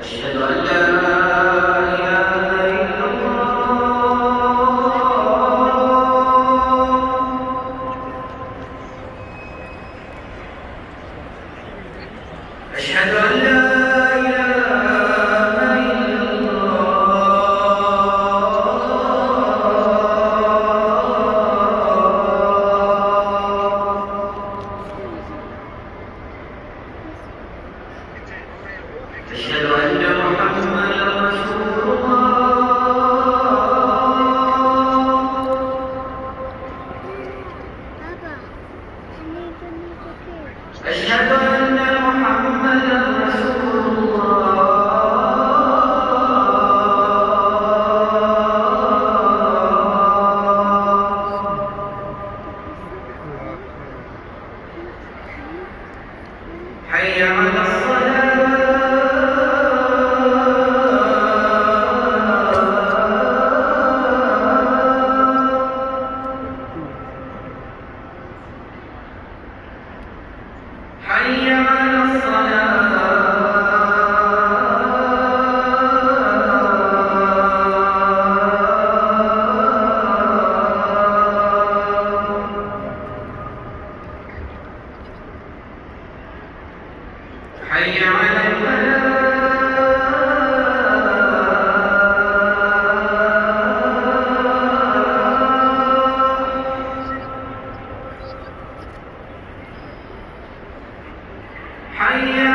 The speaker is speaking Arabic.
أشهد أن لا إله إلا الله. أشهد أن لا إله إلا الله. أشهد أن محمدا رسول الله. أشهد أن محمدا رسول الله. حي على حي على حي على الفلاح. حي